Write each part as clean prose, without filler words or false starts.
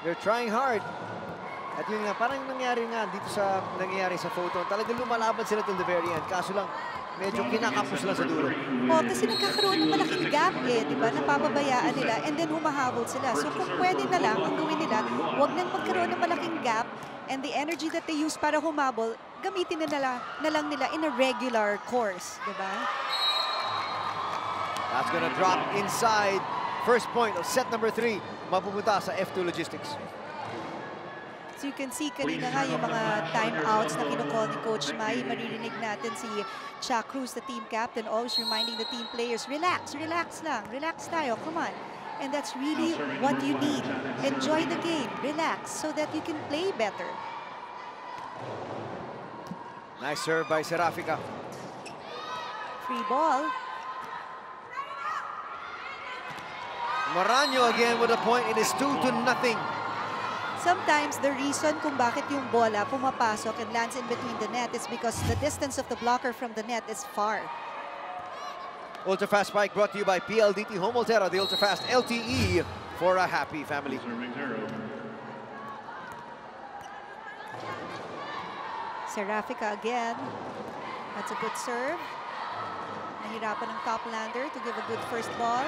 They're trying hard. At yun nga, parang nangyari nga dito sa nangyayari sa photo. Talagang lumalaban sila till the very end. Kaso lang, medyo kinakapos lang sa dulo. Oh, kasi nagkakaroon ng malaking gap eh, di ba? Napapabayaan nila and then humahabol sila. So kung pwede na lang, ang gawin nila, huwag nang magkaroon ng malaking gap and the energy that they use para humabol, gamitin na lang nila in a regular course, di ba? That's gonna drop inside. First point of set number 3. Mapupunta sa F2 Logistics. So you can see kanina nga yung mga timeouts na kinukall ni Coach Mai. Maririnig natin si Chuck Cruz, the team captain, always reminding the team players, relax, relax lang, relax tayo, come on. And that's really what you need. Enjoy the game, relax, so that you can play better. Nice serve by Serafica. Free ball. Maranyo again with a point. It is 2-0. Sometimes the reason kung bakit yung bola pumapasok and lands in between the net is because the distance of the blocker from the net is far. Ultra Fast Spike brought to you by PLDT Home Ultera, the Ultra Fast LTE for a happy family. Serafica again. That's a good serve. Nahirapan ng top lander to give a good first ball.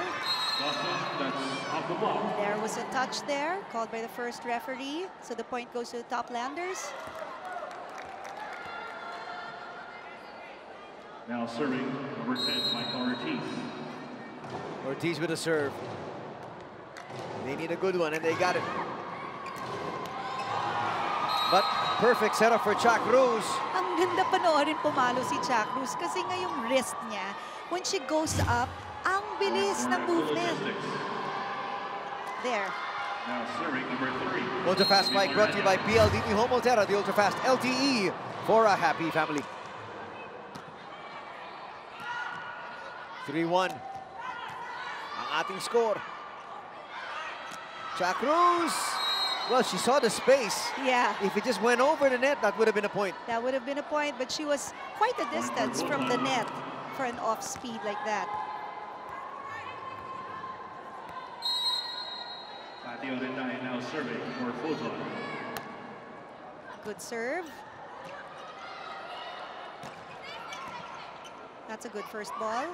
There was a touch there called by the first referee. So the point goes to the top landers. Now serving number 10, Michael Ortiz. Ortiz with a serve. They need a good one, and they got it. But perfect setup for Chuck Cruz. Ang ganda panoorin pumalo si Chuck Cruz kasi nga yung wrist niya, when she goes up, ang bilis ng movement. There. Now serving number 3. Ultra Fast Spike brought to you by PLDT Home Ultera, the Ultra Fast LTE for a happy family. 3-1 ang ating score. Chuck Cruz, well, she saw the space. Yeah. If it just went over the net, that would have been a point. That would have been a point, but she was quite a distance from the net for an off speed like that. Now serving for Photon. Good serve. That's a good first ball.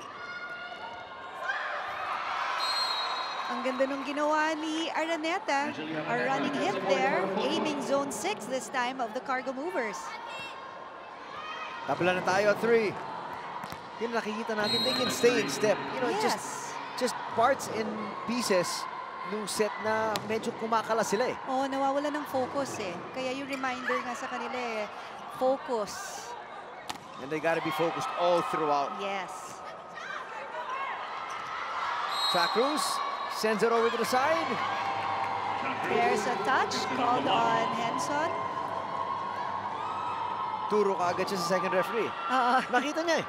Ang ganda nung ginawa ni Araneta. A running hit there, aiming zone 6 this time of the Cargo Movers. Tabla na tayo at 3. Yun nakikita natin, they can stay in step. You know, Yes. just parts and pieces nung set na medyo kumakala sila eh. Oo, nawawala ng focus eh. Kaya yung reminder nga sa kanila eh, focus. And they gotta be focused all throughout. Yes. Chuck Cruz sends it over to the side. There's a touch called on Henson. Turo kaagad siya sa second referee. Nakita niya eh.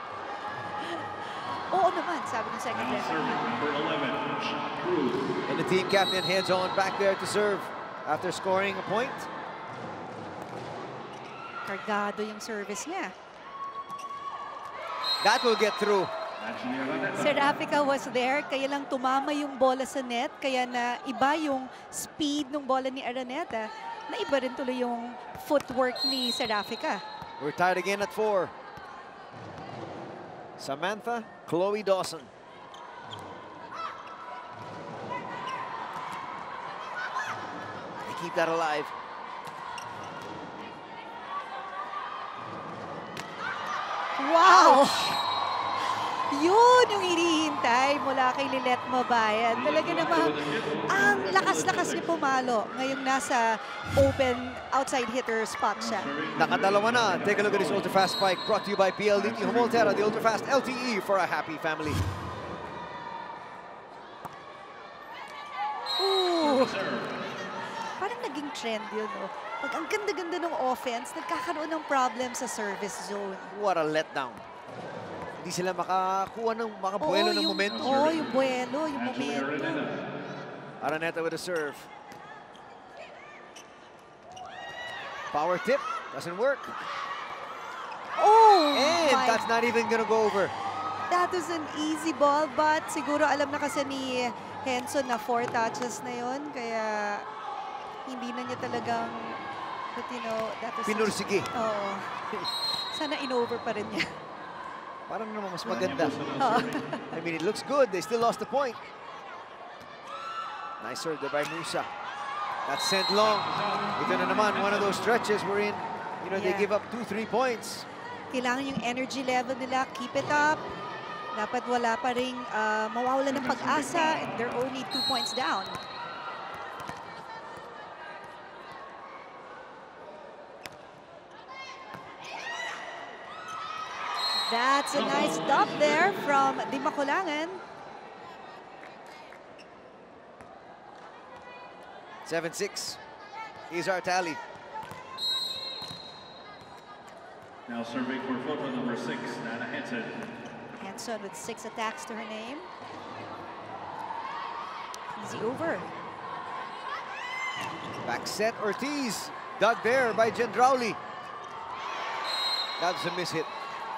Oo naman, sabi ng second Now referee. serving number 11, Chuck Cruz. And the team captain heads on back there to serve after scoring a point. Kargado yung service niya. That will get through. Serafica was there, kaya lang tumama yung bola sa net, kaya na iba yung speed ng bola ni Araneta, na iba rin tuloy yung footwork ni Serafica. We're tied again at 4. Samantha, Chloe Dawson. They keep that alive. Wow! Yun yung hinihintay mula kay Lilet Mabayan. Talaga namang ang lakas-lakas niya pumalo. Ngayong nasa open outside hitter spot siya. Nakadalawa na. Take a look at this Ultra Fast Spike brought to you by PLDT Home Ultera, the Ultra Fast LTE for a happy family. Ooh! Parang naging trend yun, no? Pag ang ganda-ganda ng offense, nagkakaroon ng problem sa service zone. What a letdown. Hindi sila makakuha ng makabuelo ng momentum. Oo, yung buelo, yung momentum. Araneta with a serve. Power tip. Doesn't work. Oh! And my, that's not even gonna go over. that was an easy ball, but siguro alam na kasi ni Henson na 4 touches na yon, kaya hindi na niya talagang, but you know, that was... Pinursige. Oo. Sana in-over pa rin niya. Parang naman mas maganda. Oo. I mean, it looks good. They still lost the point. Nice serve there by Musa. That's sent long. Ito na naman, one of those stretches wherein, you know, they Yeah. give up 2-3 points. Kailangan yung energy level nila, keep it up. Dapat wala pa ring mawawala ng pag-asa, and they're only 2 points down. That's a nice stop there from Di Maculangan. 7-6. Here's our tally. Now serving for photo number 6, Nana Henson. Henson with 6 attacks to her name. Easy over. Back set, Ortiz. Dug there by Gendrauli. That's a miss hit.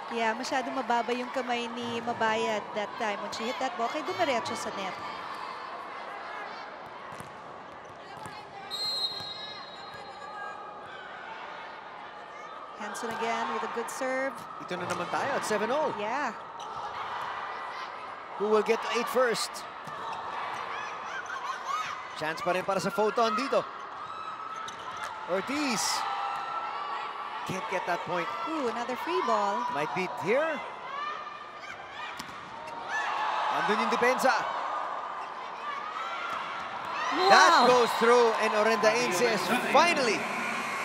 Yeah, masyadong mababa yung kamay ni Mabayad that time. When she hit that ball, kaya dumiretso sa net. Henson again with a good serve. Ito na naman tayo at 7-0. Yeah. Who will get to 8 first? Chance pa rin para sa photon dito. Ortiz. Can't get that point. Ooh, another free ball. Might be here. Andun yung depensa. That goes through and Orendain says, finally,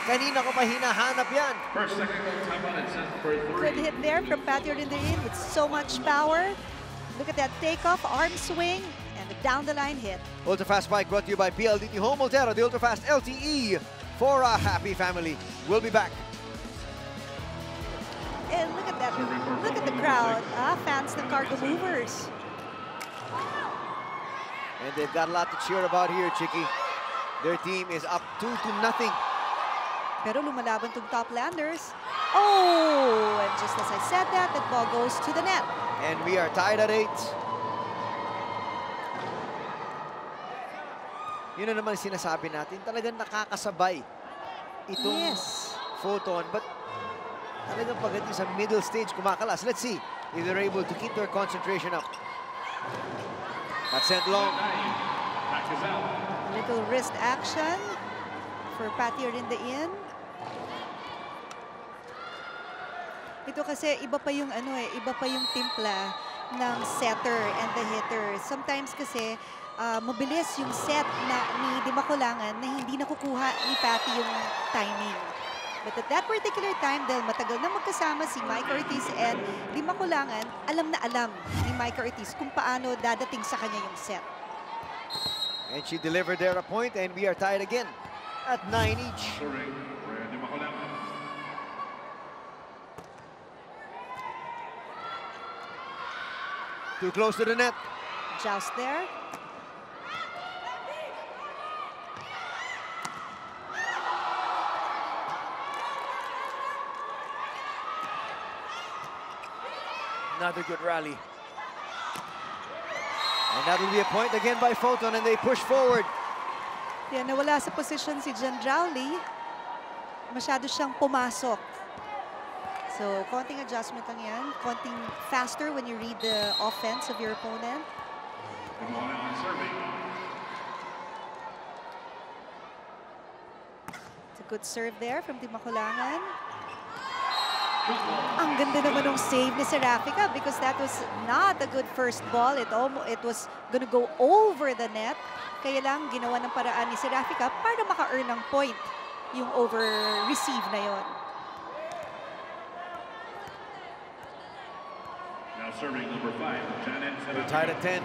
kanina ko pa hinahanap yan. First technical timeout and set for 3. Good hit there from Patty Orendain with so much power. Look at that takeoff, arm swing, and the down-the-line hit. Ultrafast Bike brought to you by PLDT Home Ultera, the Ultrafast LTE for a happy family. We'll be back. And look at that. Look at the crowd. Fans ng Cargo Movers. And they've got a lot to cheer about here, Chicky. Their team is up 2-0. Pero lumalaban tong Toplanders. Oh! And just as I said that, the ball goes to the net. And we are tied at 8. Yun na naman sinasabi natin. Talagang nakakasabay itong photon. But talagang pagdating sa middle stage, kumakalas. Let's see if they're able to keep their concentration up. That's sent long. Back is out. Little wrist action for Patty Orendain. Ito kasi iba pa yung iba pa yung timpla ng setter and the hitter. Sometimes kasi mabilis yung set ni Di Maculangan na hindi nakukuha ni Patty yung timing. But at that particular time, dahil matagal na magkasama si Mike Ortiz and Di Maculangan, alam na alam ni Mike Ortiz kung paano dadating sa kanya yung set. And she delivered there a point, and we are tied again at 9 each. Serving for Di Maculangan. Too close to the net. Joust there. Another good rally. And that will be a point again by Photon, and they push forward. Yan, nawala sa position si Gendrauli. Masyado siyang pumasok. So, konting adjustment lang yan. Konting faster when you read the offense of your opponent. Maculangan serving. It's a good serve there from Di Maculangan. Ang ganda naman ng save ni Serafica because that was not a good first ball. It was gonna go over the net. Kaya lang ginawa ng paraan ni Serafica para maka-earn ng point yung over-receive na yon. Now serving number 5, Janet We're tied at 10.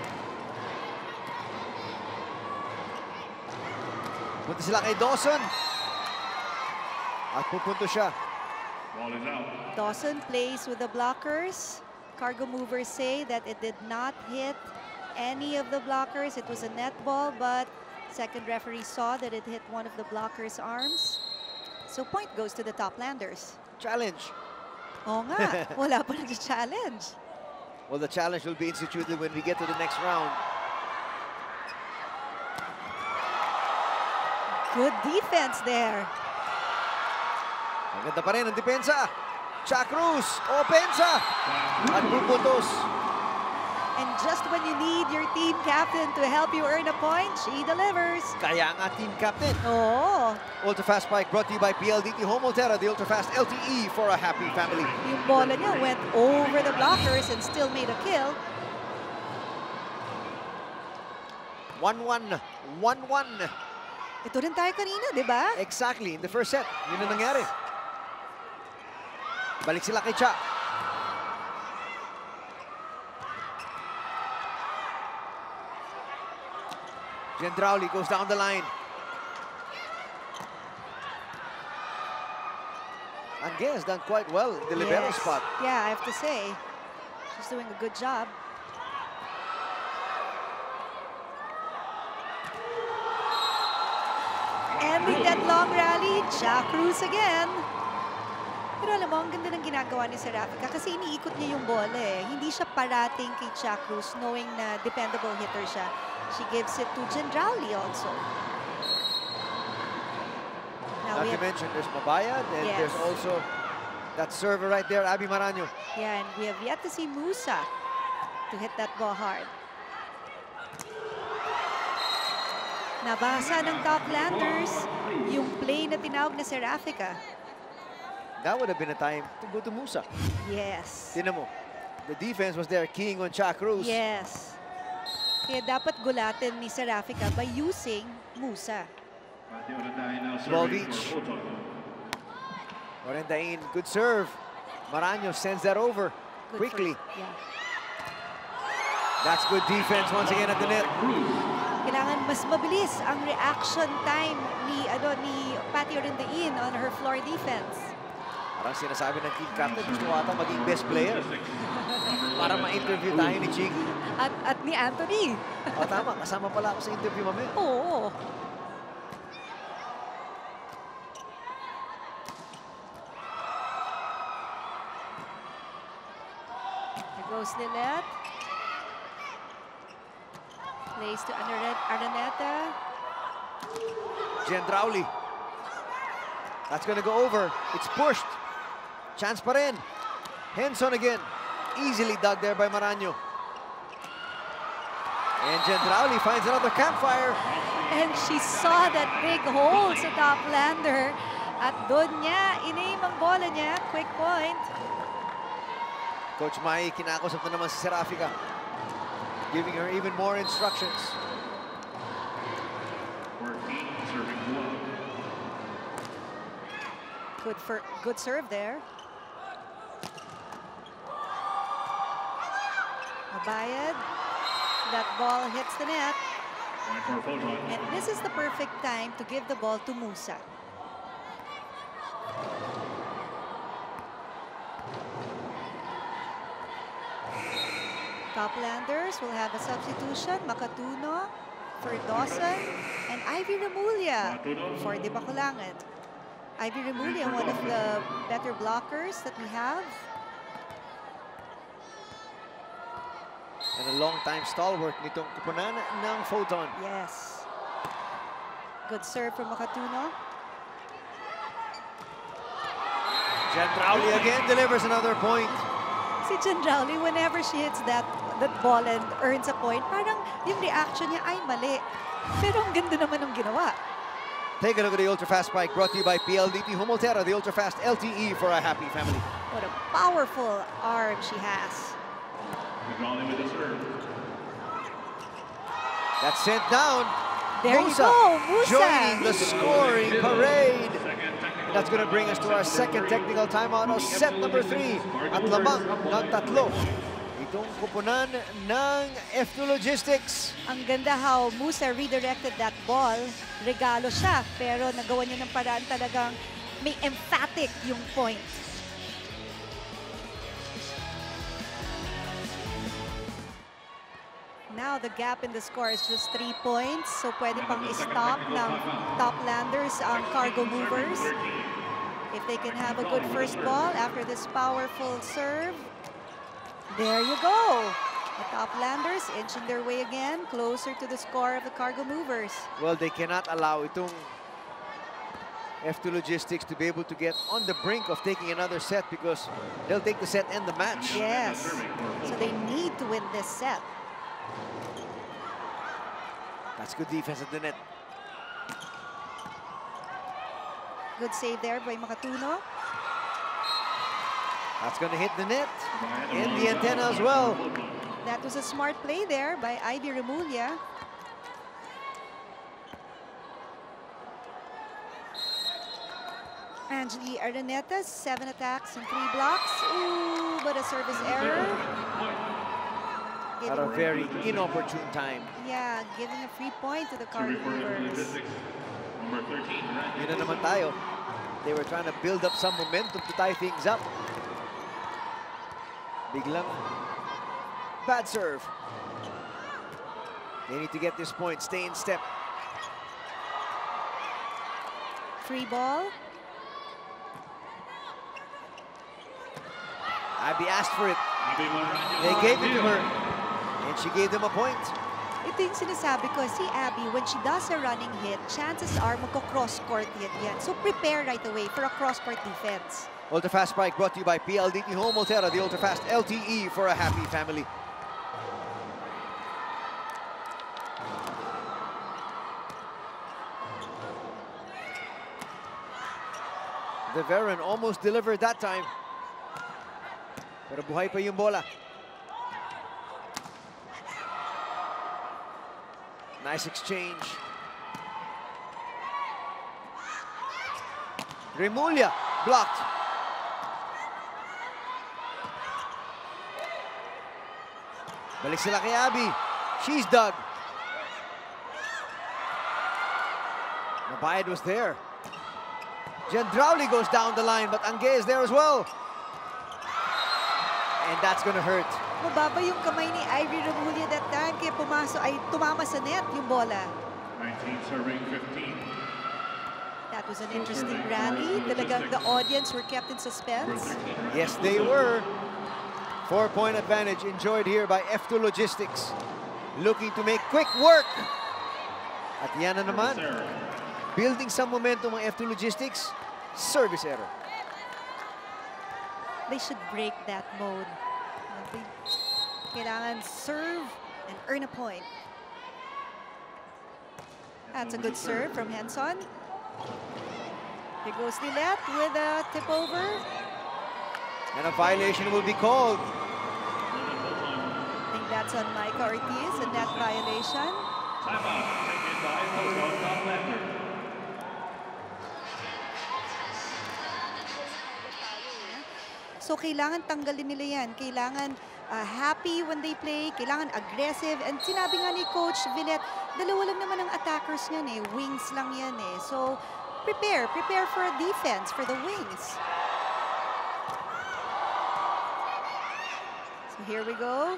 Punta sila kay Dawson. At pupunto siya. Ball is out. Dawson plays with the blockers. Cargo Movers say that it did not hit any of the blockers. It was a net ball, but second referee saw that it hit one of the blockers' arms. So point goes to the Toplanders. Challenge. Oo nga, wala pa rin challenge. Well, the challenge will be instituted when we get to the next round. Good defense there. Maganda pa rin ang depensa. Cha Cruz, opensa. At puputos. And just when you need your team captain to help you earn a point, she delivers. Kaya nga team captain. Oh, Ultra-fast bike brought to you by PLDT Home Ultra, the Ultra-fast LTE for a happy family. yung bola niya went over the blockers and still made a kill. 1-1. 1-1. Ito rin tayo kanina, di ba? Exactly, in the first set. Yun ang nangyari. Balik sila kay Cha. Gendrauli goes down the line. Angge has done quite well in the libero Yes. spot. Yeah, I have to say. She's doing a good job. Ending that long rally, Cha Cruz again. Pero alam mo, ang ganda ng ginagawa ni Serafica kasi iniikot niya yung bola eh. Hindi siya parating kay Cha Cruz knowing na dependable hitter siya. She gives it to Gendrauli also. Now Not we to have, mention, there's Mabayad and Yes. there's also that server right there, Abby Maraño. yeah, and we have yet to see Musa to hit that ball hard. Nabasa ng Toplanders yung play na tinawag na Serafica. That would have been a time to go to Musa. Yes. Tinan mo, the defense was there keying on Cha Cruz. Yes. Kaya dapat gulatin ni Serafica by using Musa. Matthew Orendain now serving Volvic. for Photon. Orendain, good serve. Maraño sends that over Good quickly. first. Yeah. That's good defense once again at the net. Kailangan mas mabilis ang reaction time ni Patty Orendain on her floor defense. Parang sinasabi ng team captain, gusto ata maging best player. Para ma-interview tayo ni Ching. At ni Anthony. O tama, kasama pala ako sa interview mamaya. Oo. There goes Lilet. Plays to Araneta. Gendrauli. That's gonna go over. It's pushed. Chance pa rin. Henson again. Easily dug there by Maraño. And Gendrauli finds another campfire. And she saw that big hole sa Toplander. At doon niya, inaim ang bola niya. Quick point. Coach Mai, kinakausap na naman si Serafica. Giving her even more instructions. 14 serving one. Good serve there. Mabayad. That ball hits the net. Point for Photon. And this is the perfect time to give the ball to Musa. Toplanders will have a substitution. Makatuno for Dawson and Ivy Remulla for Di Bacolangit. Ivy Remulla, one of the better blockers that we have. And a long-time stalwart nitong kupunan ng Photon. Yes. Good serve from Makatuno. Gendrauli again delivers another point. Si Gendrauli, whenever she hits that ball and earns a point, parang yung reaction niya ay mali. Pero ang ganda naman ng ginawa. Take a look at the Ultra-Fast bike brought to you by PLDT Home Ultra, the Ultra-Fast LTE for a happy family. What a powerful arm she has. Gendrauli with the serve. That's sent down. There Musa you go, Musa. joining the scoring parade. Second technical That's going to bring us to our second technical timeout of set number 3 at lamang ng tatlo. Itong kupunan ng F2 Logistics. Ang ganda how Musa redirected that ball. Regalo siya, pero nagawa niya ng paraan talagang may emphatic yung point. Now the gap in the score is just 3 points. So pwede pang i-stop ng Toplanders ang Cargo Movers. If they can have a good first ball after this powerful serve. There you go. The Toplanders inching their way again closer to the score of the Cargo Movers. Well, they cannot allow itong F2 Logistics to be able to get on the brink of taking another set because they'll take the set and the match. Yes. So they need to win this set. That's good defense at the net. Good save there by Makatuno. That's going to hit the net and the antenna as well. That was a smart play there by Ivy Remulla. Angeli Araneta, 7 attacks and 3 blocks. Ooh, but a service error. At a very inopportune time. Yeah, giving a free point to the Cargo Movers. Number 13, Yun na naman tayo. They were trying to build up some momentum to tie things up. Biglang bad serve. They need to get this point, stay in step. Free ball. Abby asked for it. They gave it to her. And she gave them a point. Ito yung sinasabi ko, si Abby, when she does a running hit, chances are magko-cross-court yan. So prepare right away for a cross-court defense. Ultra-Fast Spike brought to you by PLDT Home Ultera, the Ultra-Fast LTE for a happy family. The Veteran almost delivered that time. Pero buhay pa yung bola. Nice exchange. Remulla blocked. Balik sila kay Abby. She's dug. Mabayad was there. Gendrauli goes down the line, but Angge is there as well. And that's gonna hurt. Mababa yung kamay ni Ivy Remulla that time, kaya tumama sa net yung bola. 19 serving 15. That was an interesting rally. Talagang the audience were kept in suspense. Yes, they were. 4-point advantage enjoyed here by F2 Logistics. Looking to make quick work. At yan na naman. Building some momentum ang F2 Logistics. Service error. They should break that mode. Kailangan serve and earn a point. That's a good serve from Henson. Here goes Lilet with a tip over. And a violation will be called. I think that's on Micah Ortiz, a net violation. Timeout taken by Photon Toplander. So kailangan tanggalin nila yan. Kailangan happy when they play, kailangan aggressive. And sinabi nga ni Coach Villet, dalawa lang naman ang attackers niyan eh. Wings lang yan eh. So prepare for a defense, for the wings. So here we go.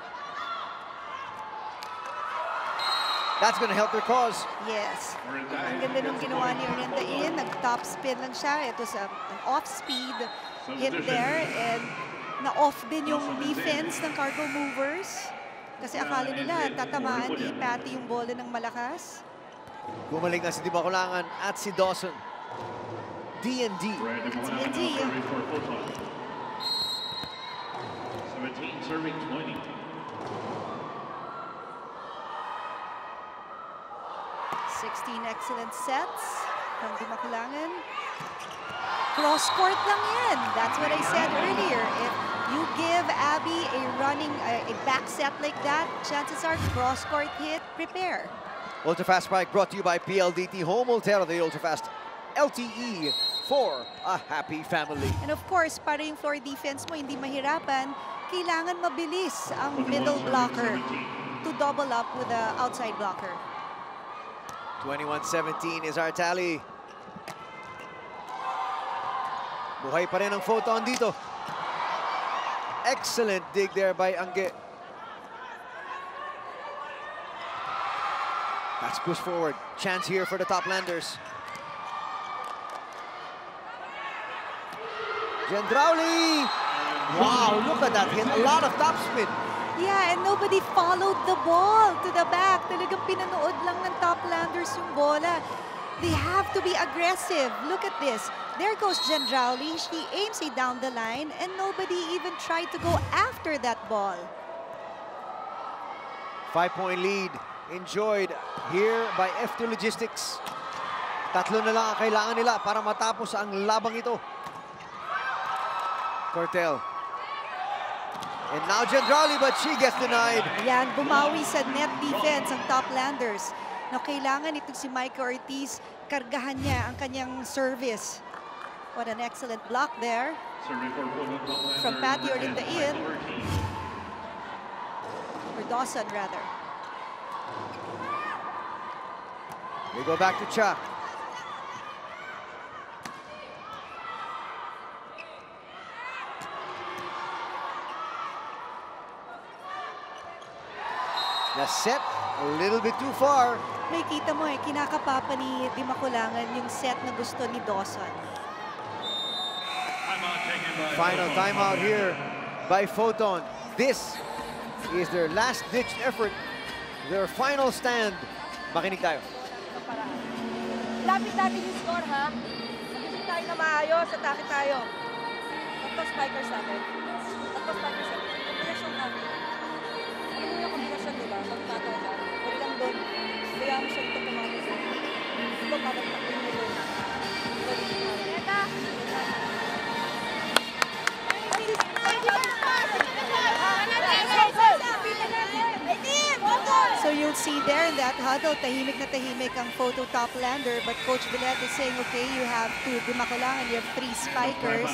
That's gonna help their cause. Yes. Ang ganda nung ginawa ni Orinda in. Nag-top spin lang siya. It was an off-speed hit there. And na-off din yung defense ng Cargo Movers. Kasi akala nila tatamaan ni Patty yung bola ng malakas. Gumaling na si Di Bakulangan at si Dawson. D&D. D&D. 17 serving 20. 16 excellent sets from Di Bakulangan. Cross-court lang yan. That's what I said earlier. If you give Abby a running, a back set like that, chances are cross-court hit, prepare. Ultra-Fast Spike brought to you by PLDT Home Ultera, the Ultra-Fast LTE for a happy family. And of course, para yung floor defense mo hindi mahirapan, kailangan mabilis ang middle blocker to double up with the outside blocker. 21-17 is our tally. Buhay pa rin ang Photon dito. Excellent dig there by Angge. That's push forward. Chance here for the Toplanders. Gendrauli! Wow, look at that hit. A lot of topspin. Yeah, and nobody followed the ball to the back. Talagang pinanood lang ng Toplanders yung bola. They have to be aggressive. Look at this. There goes Gendrauli. She aims it down the line and nobody even tried to go after that ball. 5-point lead enjoyed here by F2 Logistics. Tatlo na lang ang kailangan nila para matapos ang labang ito. Cortel. And now Gendrauli, but she gets denied. Yan, bumawi sa net defense ang Toplanders. No, kailangan itong si Micah Ortiz, kargahan niya ang kanyang service. What an excellent block there from Patty Olindain. Or Dawson, rather. We go back to Cha. The set a little bit too far. May kita mo kinakapapa ni Di Maculangan yung set na gusto ni Dawson. Final timeout here by Photon. This is their last-ditch effort, their final stand. Makinig tayo. Lapit natin yung score, ha? Mag-isip tayo na maayos, atake tayo. Tatlo spikers natin. Tatlo spikers natin. Kombinasyon natin. Ano mo yung kombinasyon, diba? Magtatawa ka. Huwag lang doon. Kaya mo siya ito pumakas. Ito, babagtak din mo doon. Eka! So you'll see there in that huddle, tahimik na tahimik ang Photo Toplander, but Coach Villet is saying, okay, you have two Di Maculangan, you have 3 spikers,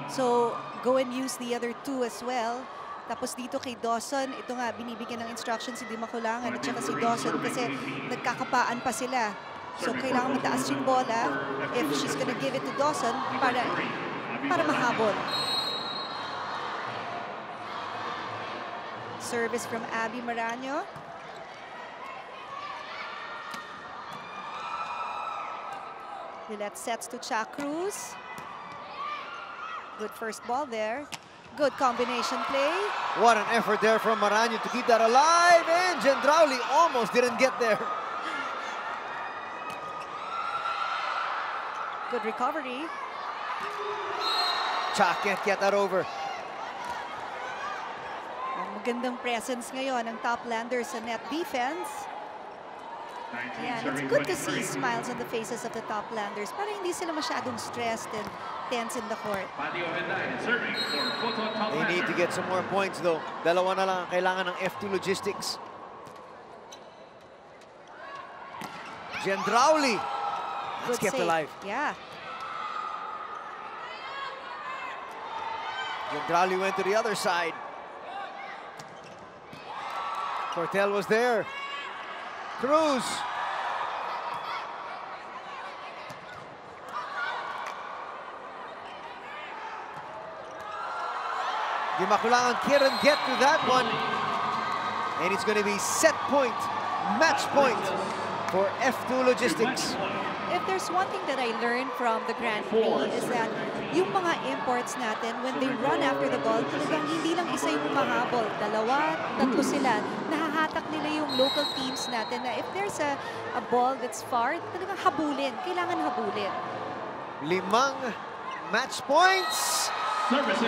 so go and use the other 2 as well. Tapos dito kay Dawson, ito nga, binibigyan ng instruction si Di Maculangan at saka si Dawson kasi nagkakapaan pa sila. So kailangan mataas yung bola if she's gonna give it to Dawson para mahabol. Service from Abby Maraño. Villet sets to Cha Cruz. Good first ball there. Good combination play. What an effort there from Maraño to keep that alive, and Gendrauli almost didn't get there. Good recovery. Cha can't get that over. Ang magandang presence ngayon ng Toplanders sa net defense. Ayan, it's good to see smiles on the faces of the Toplanders para hindi sila masyadong stressed and tense in the court. They need to get some more points though. Dalawa na lang ang kailangan ng F2 Logistics. Gendrauli. That's kept save. alive. Yeah. Gendrauli went to the other side. Cortel was there. Cruz. Di Maculangan couldn't get to that one. And it's going to be set point, match point for F2 Logistics. If there's one thing that I learned from the Grand Prix is that yung mga imports natin, when they run after the ball, talagang hindi lang isa yung mahabol. Dalawa, tatlo sila. Nahahatak nila yung local teams natin na if there's a ball that's far, talagang habulin. Kailangan habulin. 5 match points.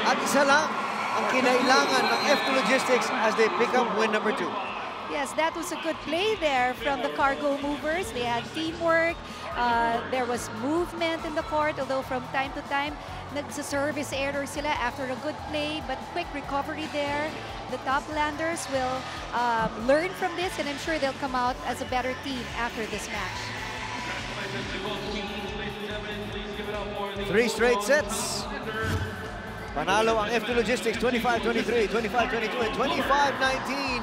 At isa lang ang kinailangan ng F2 Logistics as they pick up win number 2. Yes, that was a good play there from the cargo movers. They had teamwork. There was movement in the court, although from time to time, nagsa-service error sila after a good play, but quick recovery there. The Toplanders will learn from this, and I'm sure they'll come out as a better team after this match. 3 straight sets. Panalo ang F2 Logistics, 25-23, 25-22, and 25-19.